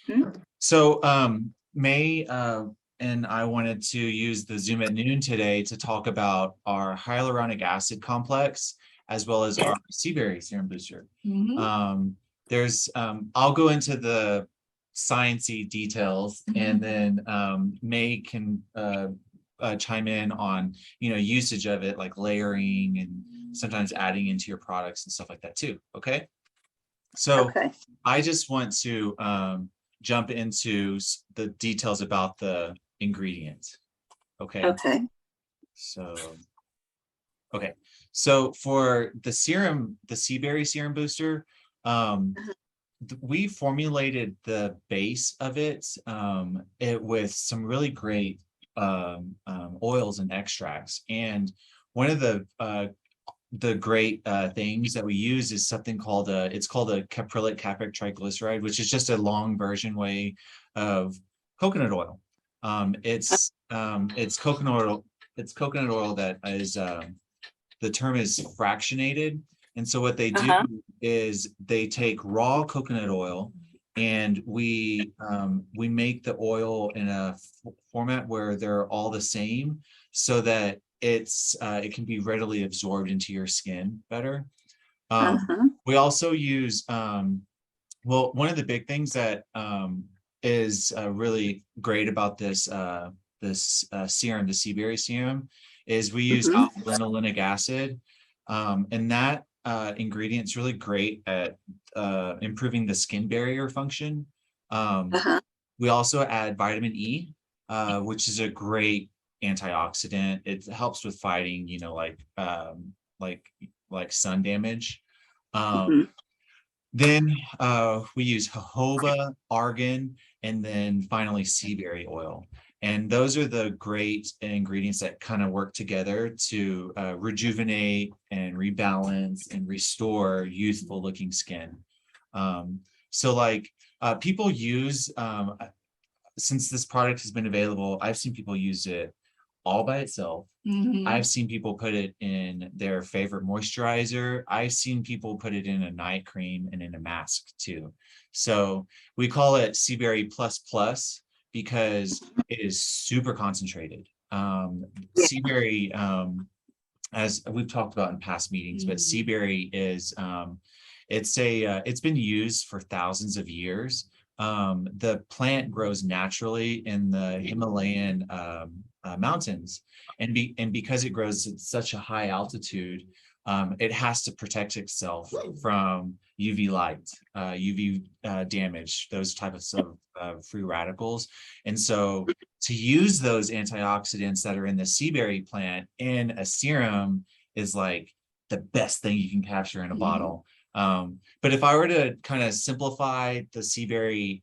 Mhm. So May and I wanted to use the Zoom at noon today to talk about our hyaluronic acid complex as well as our Seaberry serum booster. Mhm. I'll go into the sciencey details, and then May can chime in on usage of it, like layering and sometimes adding into your products and stuff like that too. Okay. So Okay. I just want to jump into the details about the ingredients. Okay. Okay. So, okay. So for the serum, the Seaberry serum booster, Uh-huh. we formulated the base of it with some really great oils and extracts. And one of the great things that we use is something called it's called a caprylic capric triglyceride, which is just a long version way of coconut oil. It's coconut oil. It's coconut oil that is the term is fractionated. And so what they do Uh-huh. is they take raw coconut oil, and we make the oil in a format where they're all the same, so that it can be readily absorbed into your skin better. Uh-huh. We also use well, one of the big things that is really great about this serum, the Seaberry serum, is we use Mhm. alpha-linolenic acid, and that ingredient is really great at improving the skin barrier function. Um, Uh-huh. we also add vitamin E, which is a great antioxidant. It helps with fighting, like like sun damage. Um, Mhm. then we use jojoba, argan, and then finally seaberry oil. And those are the great ingredients that kind of work together to rejuvenate and rebalance and restore youthful looking skin. Um, so like people use, since this product has been available, I've seen people use it all by itself. Mhm. I've seen people put it in their favorite moisturizer. I've seen people put it in a night cream and in a mask too. So we call it Seaberry Plus Plus because it is super concentrated. Yeah. Seaberry, as we've talked about in past meetings, but Seaberry is it's been used for thousands of years. The plant grows naturally in the Himalayan mountains, and because it grows at such a high altitude, it has to protect itself from UV light, UV damage, those types of free radicals. And so to use those antioxidants that are in the seaberry plant in a serum is like the best thing you can capture in a bottle. But if I were to kind of simplify the seaberry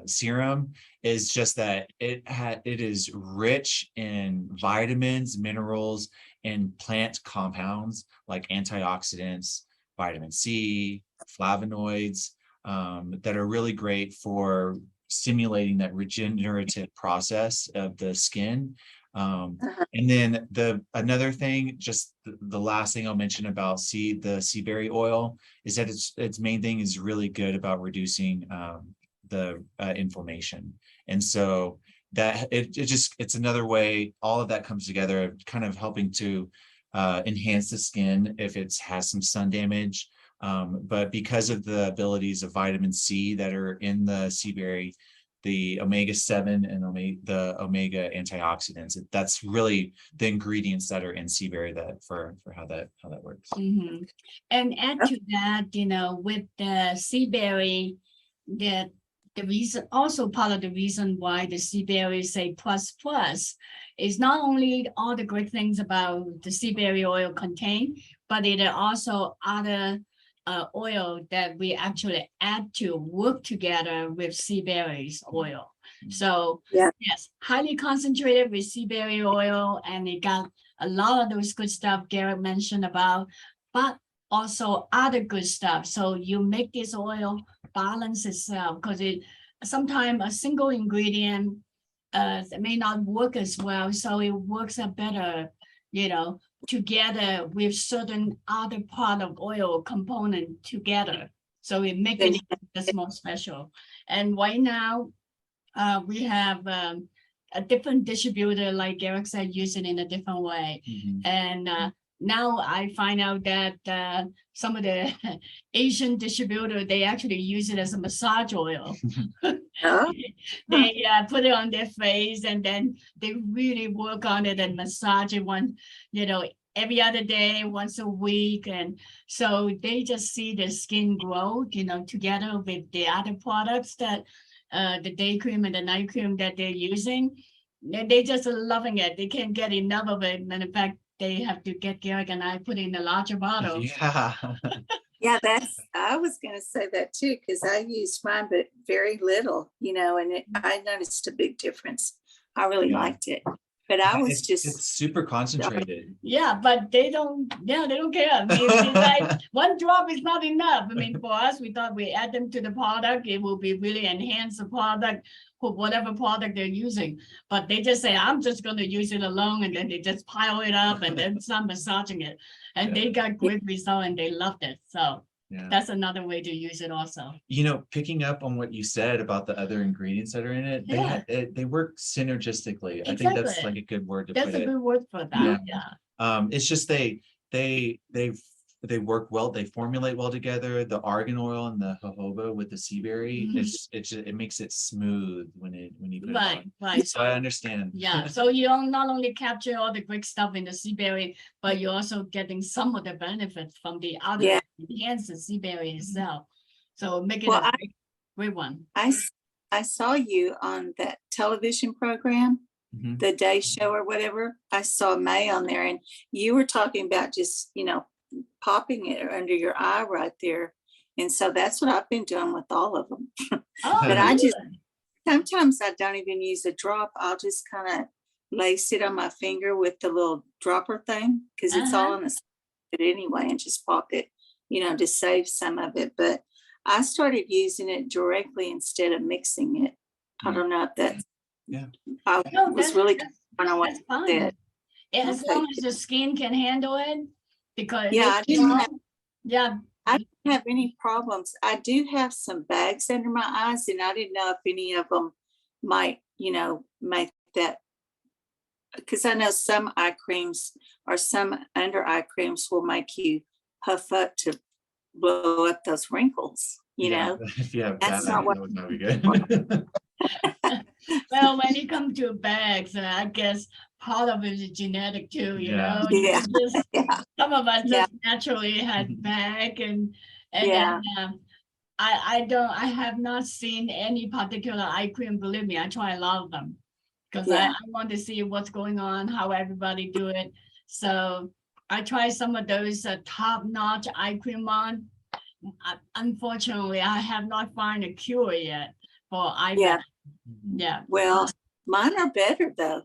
serum, is just that it is rich in vitamins, minerals, and plant compounds like antioxidants, vitamin C, flavonoids, that are really great for stimulating that regenerative process of the skin. Uh-huh. And then another thing, just the last thing I'll mention about the seaberry oil is that its main thing is really good about reducing the inflammation. And so that it's another way all of that comes together, kind of helping to enhance the skin if it has some sun damage. But because of the abilities of vitamin C that are in the seaberry, the omega-7 and the omega antioxidants, that's really the ingredients that are in seaberry that for how that works. Mhm. And add to that, with the seaberry, that the reason, also part of the reason why the seaberry say plus plus is not only all the great things about the seaberry oil contain, but it are also other oil that we actually add to work together with seaberry's oil. So Yeah. yes, highly concentrated with seaberry oil, and it got a lot of those good stuff Garrett mentioned about, but also other good stuff. So you make this oil balance itself, because it sometimes a single ingredient may not work as well. So it works a better, together with certain other part of oil component together. So it makes it just more special. And right now, we have a different distributor, like Eric said, using it in a different way. And now I find out that some of the Asian distributor, they actually use it as a massage oil. Oh, They put it on their face and then they really work on it and massage it every other day, once a week. And so they just see the skin grow, together with the other products that the day cream and the night cream that they're using. They just are loving it. They can't get enough of it. And in fact, they have to get Garrick and I put in a larger bottle. Yeah. yeah, I was going to say that too, because I used mine, but very little, and I noticed a big difference. I really liked it. But I was it's super concentrated. Yeah, but they don't care. I mean, it's like one drop is not enough. I mean, for us, we thought we add them to the product, it will be really enhance the product for whatever product they're using. But they just say, I'm just going to use it alone, and then they just pile it up and then start massaging it. And they got great result and they loved it. So that's another way to use it also. Picking up on what you said about the other ingredients that are in it, they work synergistically. Exactly. I think that's like a good word to put it. That's a good word for that. It's just they work well, they formulate well together. The argan oil and the jojoba with the seaberry, it makes it smooth when you put it on. Right. So I understand. Yeah, so you don't not only capture all the great stuff in the seaberry, but you're also getting some of the benefits from the other enhanced seaberry itself. So make it a great one. I saw you on that television program, the Day Show or whatever. I saw May on there, and you were talking about just popping it under your eye right there. And so that's what I've been doing with all of them. But I just sometimes I don't even use a drop. I'll just kind of lace it on my finger with the little dropper thing, because it's all on the side anyway, and just pop it, to save some of it. But I started using it directly instead of mixing it. I don't know if that's I was really when I went that. As long as the skin can handle it, because I didn't have any problems. I do have some bags under my eyes, and I didn't know if any of them might, make that, because I know some eye creams or some under eye creams will make you puff up to blow up those wrinkles, If you have That's that, not what- that would be good. well, when it comes to bags, I guess part of it is genetic too, Yeah. Some of us just naturally had bag and then, I have not seen any particular eye cream. Believe me, I try a lot of them because I want to see what's going on, how everybody do it. So I try some of those top-notch eye cream on. Unfortunately, I have not found a cure yet for eye bag. Yeah. Well, mine are better though,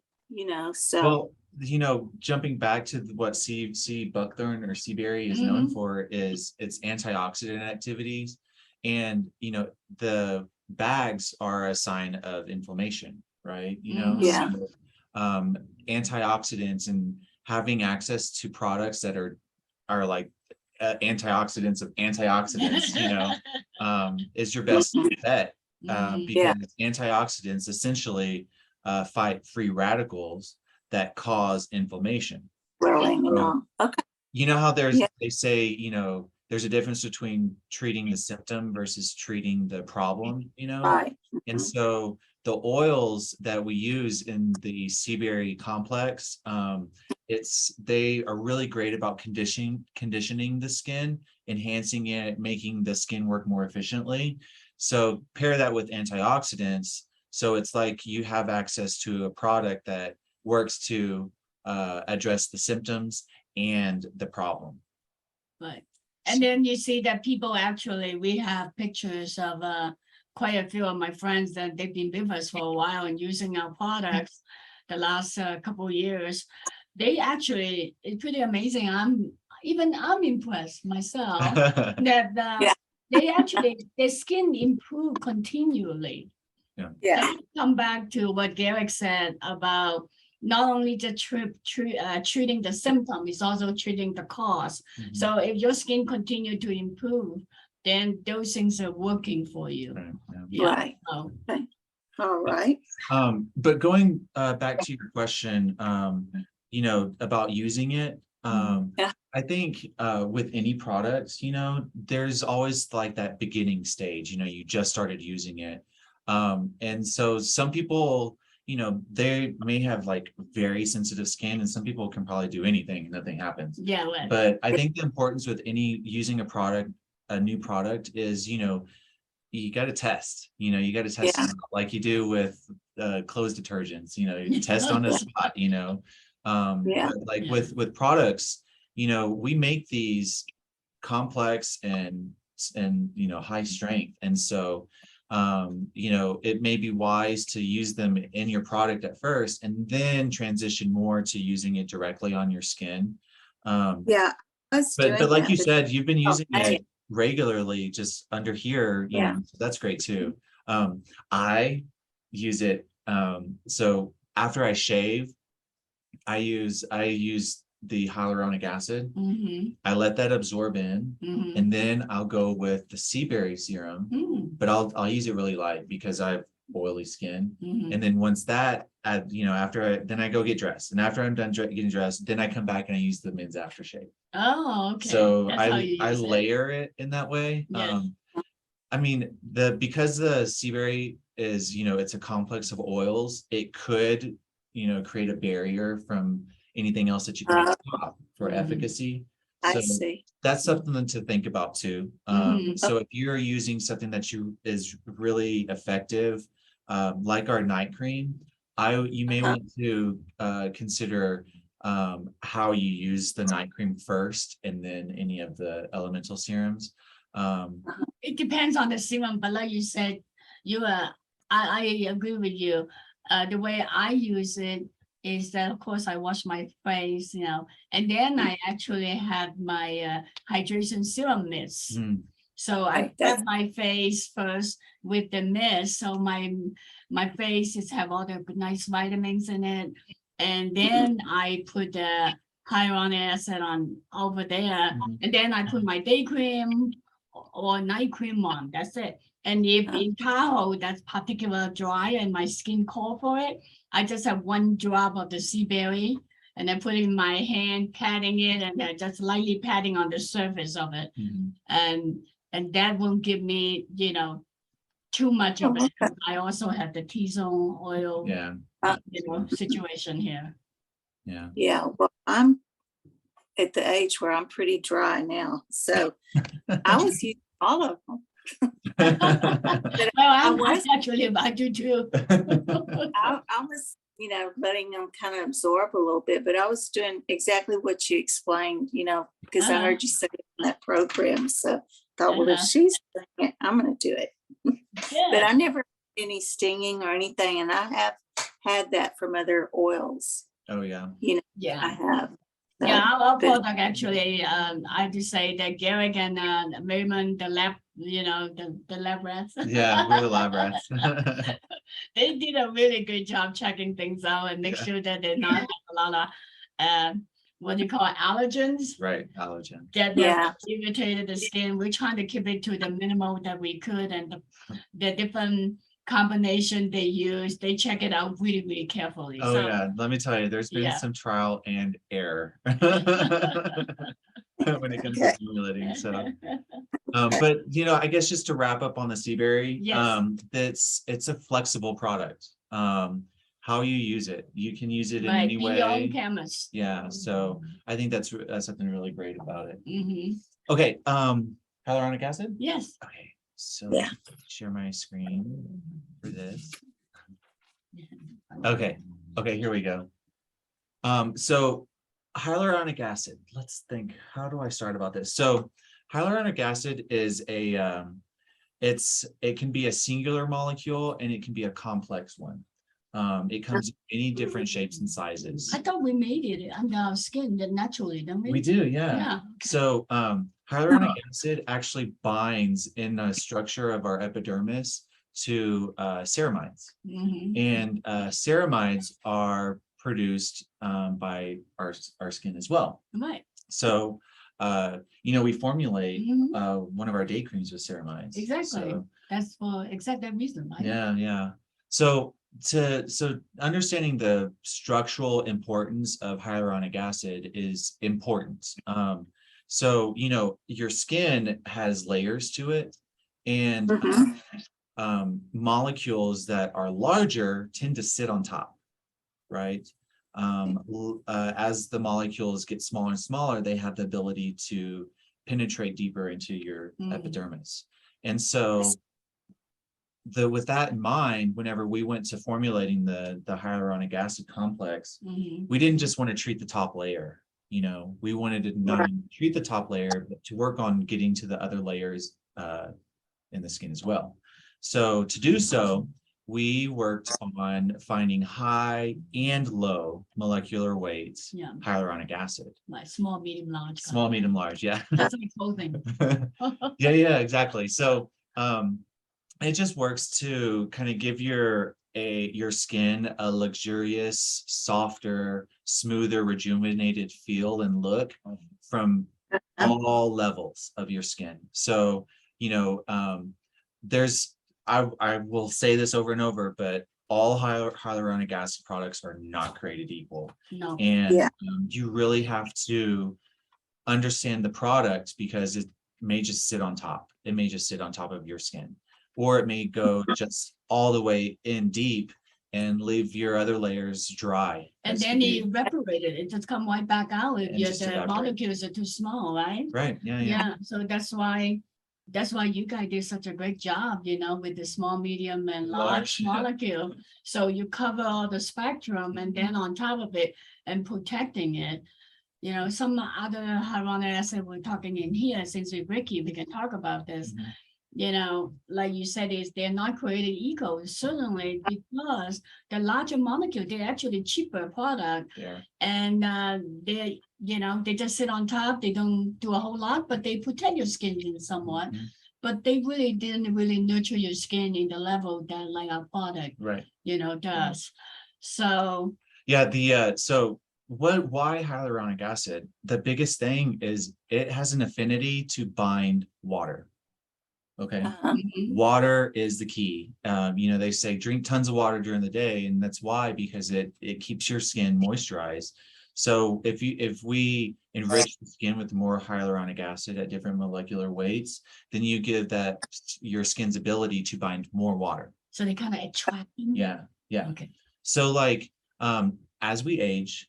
so. Well, jumping back to what sea buckthorn or seaberry is known for is its antioxidant activities. And, the bags are a sign of inflammation, right? So, antioxidants and having access to products that are like antioxidants of antioxidants, is your best bet. Because antioxidants essentially fight free radicals that cause inflammation. Okay. You know how they say, there's a difference between treating the symptom versus treating the problem, Right. And so the oils that we use in the Seaberry complex, they are really great about conditioning the skin, enhancing it, making the skin work more efficiently. So pair that with antioxidants. So it's like you have access to a product that works to address the symptoms and the problem. Right. And then you see that people actually, we have pictures of quite a few of my friends that they've been with us for a while and using our products the last couple of years. They actually, it's pretty amazing. I'm impressed myself that they actually, their skin improve continually. Yeah. Come back to what Garrick said about not only just treating the symptom, it's also treating the cause. So if your skin continue to improve, then those things are working for you. Right, yeah. Yeah. Right. Oh, All right. But going back to your question, you know, about using it, Yeah. I think with any product, you know, there's always like that beginning stage, you know, you just started using it. And so some people, you know, they may have like very sensitive skin, and some people can probably do anything, nothing happens. yeah, well, But I think the importance with any using a product, a new product, is, you know, you got to test, you know, you got to test Yeah. it out like you do with clothes detergents, you know, you test on the spot, you know. Yeah. But like Yeah. with products, you know, we make these complex and you know, high strength, and so you know, it may be wise to use them in your product at first and then transition more to using it directly on your skin. Yeah. I was But doing like that, you said, you've been using I- it regularly just under here, you Yeah. know, so that's great too. I use it, so after I shave, I use the hyaluronic acid. I let that absorb in, and then I'll go with the Seaberry Serum, but I'll use it really light because I have oily skin. And then once that, you know, then I go get dressed, and after I'm done getting dressed, then I come back and I use the men's aftershave. Oh, okay. So That's how you I use it. layer it in that way. Yes. I mean, because the Seaberry is, you know, it's a complex of oils, it could, you know, create a barrier from anything else that you put on top for Mhm. efficacy. I So see. that's something to think about too. Mhm. So if you're using something that is really effective, like our night cream, you may want to consider how you use the night cream first, and then any of the elemental serums. It depends on the serum, but like you said, I agree with you. The way I use it is that, of course, I wash my face, you know, and then I actually have my hydration serum mist. Mm, So I Right, that's- prep my face first with the mist, so my face is have all the nice vitamins in it, and then I put the hyaluronic acid on over there, Mhm. and then I put my day cream or night cream on. That's it. And if in Tahoe that's particular dry and my skin call for it, I just have one drop of the Seaberry and then put it in my hand, patting it, and then just lightly patting on the surface of it. mhm. And that won't give me, you know, too much of it. I also have the T-zone oil, Yeah, you know, situation here. yeah. Yeah. Well, I'm at the age where I'm pretty dry now. So I was using all of them. Well, I do too. I was, you know, letting them kind of absorb a little bit, but I was doing exactly what you explained, you know, because I heard you say it in that program. So I thought, well, if she's doing it, I'm going to do it. But I never had any stinging or anything. And I have had that from other oils. Oh, yeah. You know, I Yeah. have. So, Yeah, our but- product actually, I just say that Garrick and Raymond, the lab, you know, the lab rats. Yeah, we're the lab rats. They did a really good job checking things out and make Yeah. sure that they not have a lot of what do you call it, allergens Right, allergen. that Yeah. irritated the skin. We're trying to keep it to the minimal that we could, and the different combination they use, they check it out really, really carefully. Oh, So, yeah, let me tell you, there's been Yeah. some trial and error when it comes to Okay. formulating, so. But, you know, I guess just to wrap up on the Seaberry, Yes. it's a flexible product. How you use it, you can use it in Right, any be your own way. chemist. Yeah, so I think that's something really great about it. Mhm. Okay, hyaluronic acid? Yes. Okay, so Yeah. share my screen for this. Okay, here we go. So hyaluronic acid, let's think, how do I start about this? So hyaluronic acid is it can be a singular molecule and it can be a complex one. It comes in any different shapes and sizes. I thought we made it under our skin naturally, don't we? We do, yeah. Yeah. So hyaluronic acid actually binds in the structure of our epidermis to ceramides. Mhm. And ceramides are produced by our skin as well. Right. So we formulate Mhm. one of our day creams with ceramides. Exactly. So, That's for exactly that reason, right? yeah. So understanding the structural importance of hyaluronic acid is important. So, your skin has layers to it, and molecules that are larger tend to sit on top, right? As the molecules get smaller and smaller, they have the ability to penetrate deeper into your epidermis. And so with that in mind, whenever we went to formulating the hyaluronic acid complex, we didn't just want to treat the top layer. We wanted to not only treat the top layer, but to work on getting to the other layers in the skin as well. So to do so, we worked on finding high and low molecular weights hyaluronic acid. Like small, medium, large. Small, medium, large, yeah. That's like clothing. Yeah, exactly. So it just works to kind of give your skin a luxurious, softer, smoother, rejuvenated feel and look from all levels of your skin. So, I will say this over and over, but all hyaluronic acid products are not created equal. No. And you really have to understand the product, because it may just sit on top. It may just sit on top of your skin, or it may go just all the way in deep and leave your other layers dry. And then it evaporated. It just come right back out if the molecules are too small, right? Right. Yeah. So that's why you guys did such a great job, with the small, medium, and large molecule. So you cover all the spectrum, and then on top of it and protecting it. Some other hyaluronic acid we're talking in here, since we're Ricky, we can talk about this. Like you said, they're not created equal, certainly, because the larger molecule, they're actually cheaper product. Yeah. And they just sit on top. They don't do a whole lot, but they protect your skin in somewhat. But they really didn't really nurture your skin in the level that like our product, does. So why hyaluronic acid? The biggest thing is it has an affinity to bind water. Okay. Water is the key. They say drink tons of water during the day, and that's why, because it keeps your skin moisturized. So if we enrich the skin with more hyaluronic acid at different molecular weights, then you give that your skin's ability to bind more water. So they kind of attract them? Yeah. Okay. So as we age,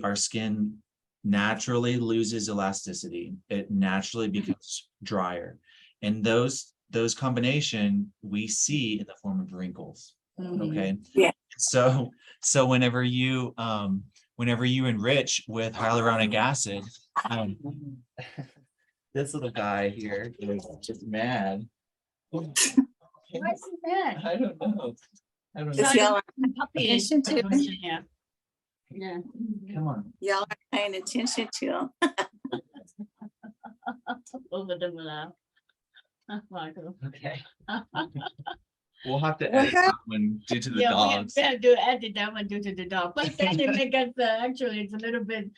our skin naturally loses elasticity. It naturally becomes drier. And those combination we see in the form of wrinkles. Okay. Yeah. So whenever you enrich with hyaluronic acid, this little guy here is just mad. Why is he mad? I don't know. Because y'all are Puppy is attention to it. Yeah. Come on. Y'all are paying attention to them. Over them now. Michael. Okay. We'll have to edit that one due to the dogs. We have to edit that one due to the dog. But then it make us actually it's a little bit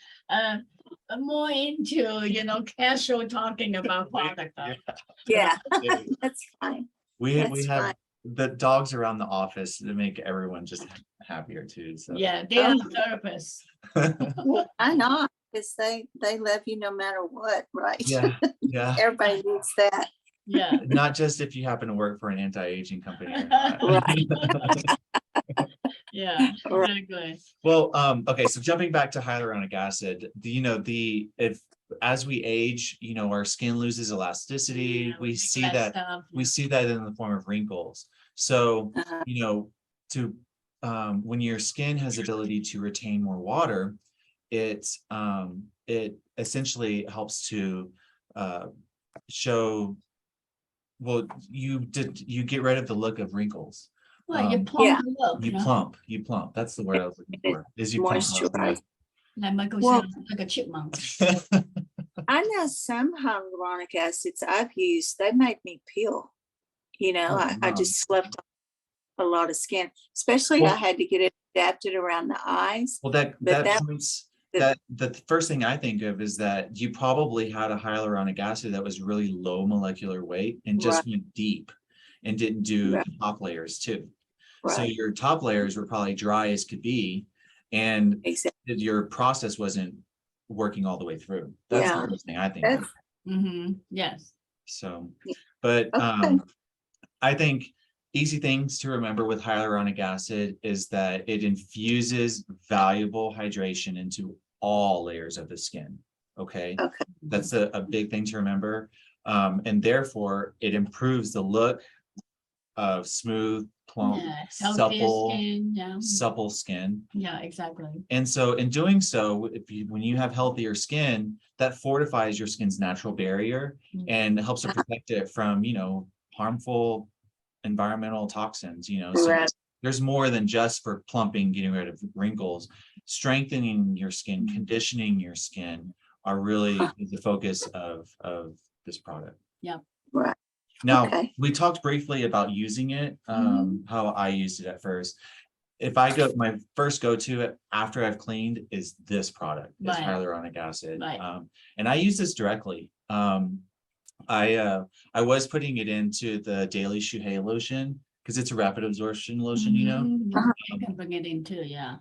more into casual talking about product. Yeah, that's fine. We That's have fine. the dogs around the office to make everyone just happier too. So Yeah, they are therapists. Why not? Because they love you no matter what, right? Yeah. Everybody needs that. Yeah. Not just if you happen to work for an anti-aging company or not. Right. Yeah, exactly. Well, okay, so jumping back to hyaluronic acid, if as we age, our skin loses elasticity. Yeah, we see that in the form of wrinkles. So, when your skin has ability to retain more water, it essentially helps to show. Well, you get rid of the look of wrinkles. Well, you plump the look. You plump. That's the word I was looking for. Is you plump. Like Michael said, like a chipmunk. I know some hyaluronic acids I've used, they make me peel. I just sloughed a lot of skin, especially I had to get it adapted around the eyes. Well, that that the first thing I think of is that you probably had a hyaluronic acid that was really low molecular weight and just went deep and didn't do the top layers too. So your top layers were probably dry as could be, and your process wasn't working all the way through. That's the first thing I think of. Yes. So, but I think easy things to remember with hyaluronic acid is that it infuses valuable hydration into all layers of the skin. Okay. That's a big thing to remember. And therefore it improves the look of smooth, plump, supple skin. Yeah, exactly. And so in doing so, when you have healthier skin, that fortifies your skin's natural barrier and helps to protect it from, harmful environmental toxins, so there's more than just for plumping, getting rid of wrinkles. Strengthening your skin, conditioning your skin are really the focus of this product. Yeah. Right. Now, we talked briefly about using it, how I used it at first. If I go, my first go-to it after I've cleaned is this product, is hyaluronic acid. And I use this directly. I was putting it into the daily Shuhei lotion because it's a rapid absorption lotion, I can bring it in too, yeah.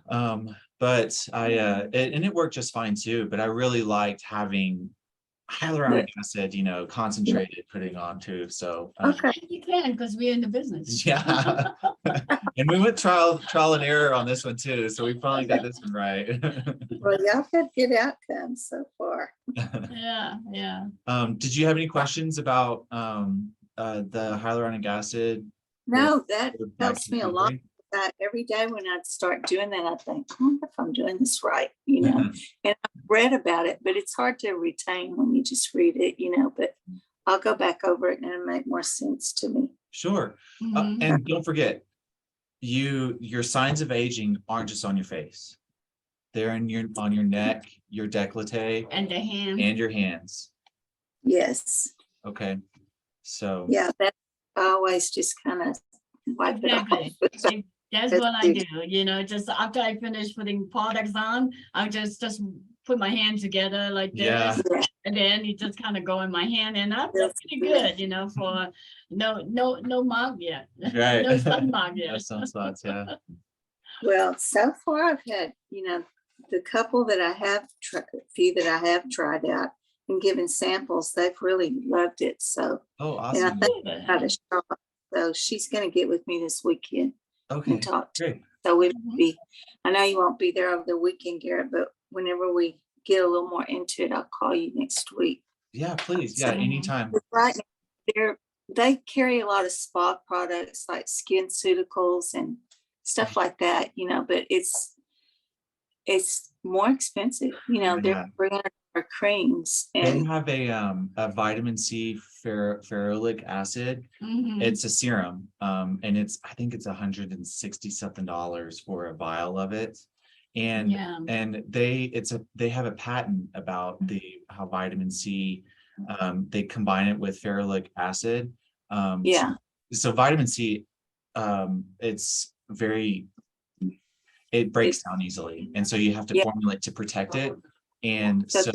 But and it worked just fine too, but I really liked having hyaluronic acid, concentrated putting on too. So You can, because we're in the business. yeah. And we went trial and error on this one too. So we finally got this one right. Well, y'all had good outcomes so far. Yeah. Did you have any questions about the hyaluronic acid? No, that helps me a lot. Every day when I'd start doing that, I think, I wonder if I'm doing this right, and I've read about it, but it's hard to retain when you just read it, but I'll go back over it and it'll make more sense to me. Sure. And don't forget, your signs of aging aren't just on your face. They're on your neck, your décolleté, and the hand, and your hands. Yes. Okay. So yeah, that I always just kind of wipe it off. That's what I do, just after I finish putting products on, I just put my hands together like this, and then it just kind of go in my hand, and that's pretty good, for no mark yet, right. No sun mark yet. No sunspots, yeah. Well, so far I've had, the couple that I have, few that I have tried out and given samples, they've really loved it. So, awesome. And I think I got a shot. So she's going to get with me this weekend. Okay. And talk to Great. So we'll be, I know you won't be there over the weekend, Garrett, but whenever we get a little more into it, I'll call you next week. Yeah, please. Yeah, anytime. Right now, they carry a lot of spa products like SkinCeuticals and stuff like that, but it's more expensive. They're bringing our creams. And they have a vitamin C ferulic acid. It's a serum, and I think it's $160 something for a vial of it. And they have a patent about how vitamin C, they combine it with ferulic acid. So vitamin C, it breaks down easily, and so you have to formulate to protect it. And so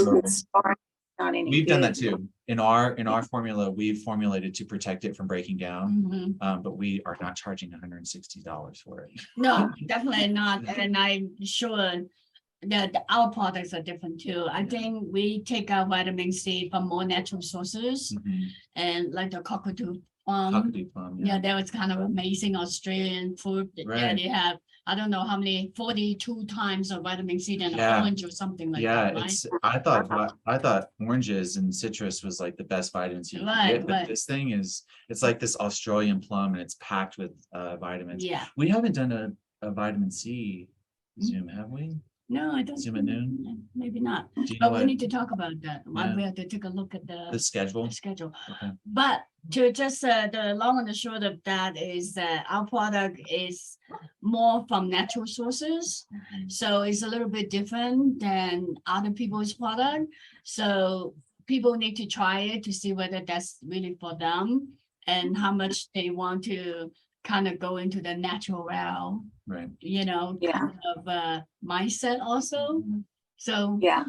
we've done that too. In our formula, we've formulated to protect it from breaking down, but we are not charging $160 for it. No, definitely not. And I'm sure that our products are different too. I think we take our vitamin C from more natural sources, and like the cockatoo plum. That was kind of amazing Australian food that they have. I don't know how many, 42 times of vitamin C than an orange or something like that. Right? I thought oranges and citrus was like the best vitamin C you can get, but this thing it's like this Australian plum, and it's packed with vitamins. Yeah. We haven't done a vitamin C Zoom, have we? No, I don't. Zoom at noon? Maybe not. But we need to talk about that. We have to take a look at the schedule. Okay. But to just the long and the short of that is that our product is more from natural sources. So it's a little bit different than other people's product. So people need to try it to see whether that's really for them and how much they want to kind of go into the natural realm, right? Kind of mindset also. So Yeah.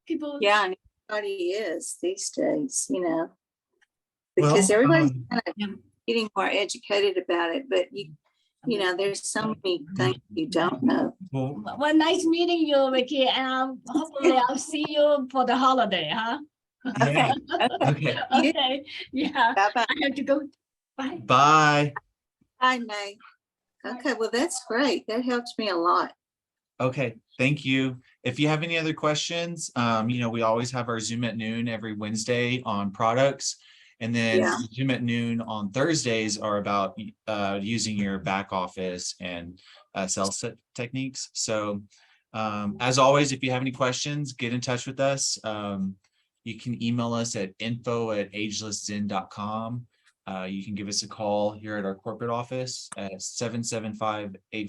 people, Yeah, and everybody is these days, because Well, everybody's kind of Yeah. getting more educated about it, but there's so many things you don't know. well, nice meeting you, Vicky, and hopefully I'll see you for the holiday, huh? Yeah. Okay. Okay, yeah, Bye-bye. I have to go. Bye. Bye. Bye, May. Okay, well, that's great. That helps me a lot. Okay, thank you. If you have any other questions, we always have our Zoom at noon every Wednesday on products. And then Yeah. Zoom at noon on Thursdays are about using your back office and sales set techniques. So as always, if you have any questions, get in touch with us. You can email us at info@agelesszen.com. You can give us a call here at our corporate office at 775-8